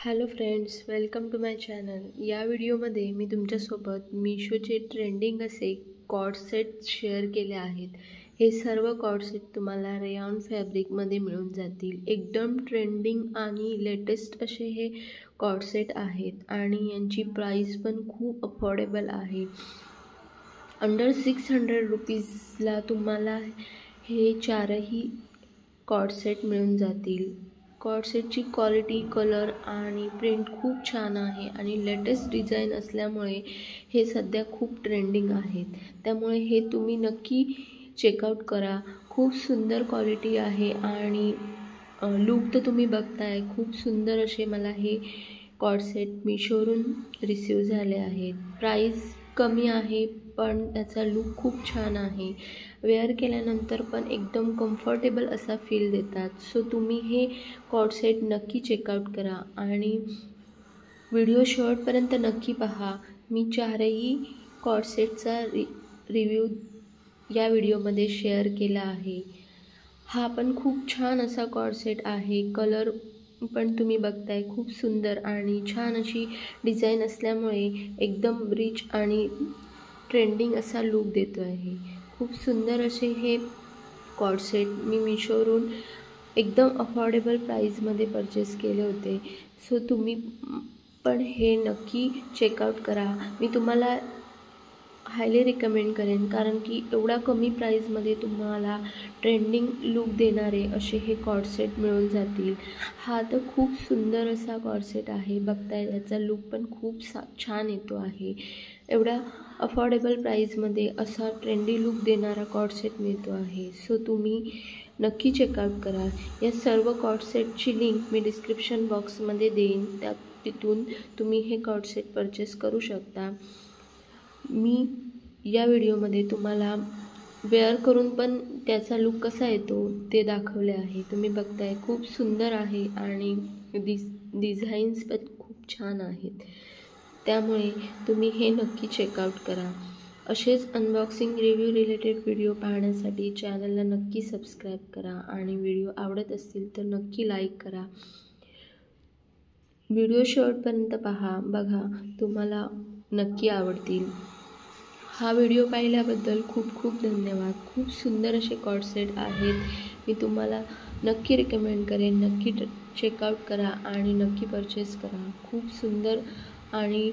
Hello friends, welcome to my channel. या व्हिडिओमध्ये मी तुमच्यासोबत मीशोचे ट्रेंडिंग असे कॉर्ड सेट शेअर केले आहेत। हे सर्व कॉर्ड सेट तुम्हाला रेयॉन फॅब्रिकमध्ये मिळून जातील। एकदम ट्रेंडिंग आणि लेटेस्ट असे हे कॉर्ड सेट आहेत आणि यांची प्राईस पण खूप अफोर्डेबल आहे। अंडर 600 रुपीजला तुम्हाला हे चारही कॉर्ड सेट मिळून जातील। कॉर्ड सेटची क्वालिटी, कलर आणि प्रिंट खूप छान आहे आणि लेटेस्ट डिझाईन असल्यामुळे हे सध्या खूप ट्रेंडिंग आहेत। त्यामुळे हे तुम्ही नक्की चेकआउट करा। खूप सुंदर क्वालिटी आहे आणि लुक तर तुम्ही बघताय। खूप सुंदर असे मला हे कॉर्ड सेट मीशोवरून रिसीव झाले आहेत। प्राईस कमी आहे पण त्याचा लुक खूप छान आहे। वेअर केल्यानंतर पण एकदम कम्फर्टेबल असा फील देतात। सो तुम्ही हे कॉर्ड सेट नक्की चेकआउट करा आणि व्हिडिओ शेवटपर्यंत नक्की पहा। मी चारही कॉर्ड सेटचा रिव्ह्यू या व्हिडिओमध्ये शेअर केला आहे। हा पण खूप छान असा कॉर्ड सेट आहे। कलर पण तुम्ही बघताय, खूप सुंदर आणि छान अशी डिझाईन असल्यामुळे एकदम रिच आणि ट्रेंडिंग असा लुक देतो आहे। खूप सुंदर असे हे कॉर्ड सेट मी मीशोवरून एकदम अफोर्डेबल प्राईजमध्ये परचेस केले होते। सो तुम्ही पण हे नक्की चेकआउट करा। मी तुम्हाला हायली रिकमेंड करेन, कारण की एवढा कमी प्राईजमध्ये तुम्हाला ट्रेंडिंग लुक देणारे असे हे कॉर्ड सेट मिळून जातील। हा तर खूप सुंदर असा कॉर्ड सेट आहे, बघताय याचा लुक पण खूप छान येतो आहे। एवढा अफोर्डेबल प्राईजमध्ये असा ट्रेंडी लुक देणारा कॉर्ड सेट मिळतो आहे। सो तुम्ही नक्की चेकआउट करा। या सर्व कॉर्ड सेटची लिंक मी डिस्क्रिप्शन बॉक्समध्ये देईन, तिथून तुम्ही हे कॉर्ड सेट परचेस करू शकता। मी या व्हिडिओमध्ये तुम्हाला वेअर करून पण त्याचा लुक कसा येतो ते दाखवले आहे। तुम्ही बघताय खूप सुंदर आहे आणि डिझाईन्स पण खूप छान आहेत। त्यामुळे तुम्ही हे नक्की चेकआउट करा। असेच अनबॉक्सिंग, रिव्ह्यू रिलेटेड व्हिडिओ पाहण्यासाठी चॅनलला नक्की सबस्क्राईब करा आणि व्हिडिओ आवडत असतील तर नक्की लाईक करा। व्हिडिओ शेवटपर्यंत बघा, तुम्हाला नक्की आवडतील। हा व्हिडिओ पाहिल्याबद्दल खूप खूप धन्यवाद। खूप सुंदर असे कॉर्ड सेट आहेत। मी तुम्हाला नक्की रिकमेंड करेन, नक्की चेकआउट करा आणि नक्की परचेस करा। खूप सुंदर आणि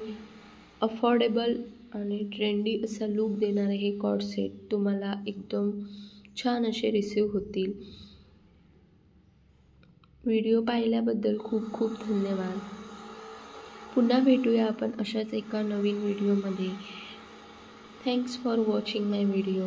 अफोर्डेबल आणि ट्रेंडी असा लुक देणारे हे कॉर्ड सेट तुम्हाला एकदम छान असे रिसीव होतील। व्हिडिओ पाहिल्याबद्दल खूप खूप धन्यवाद। पुन्हा भेटूया आपण अशाच एका नवीन व्हिडिओमध्ये। Thanks for watching my video.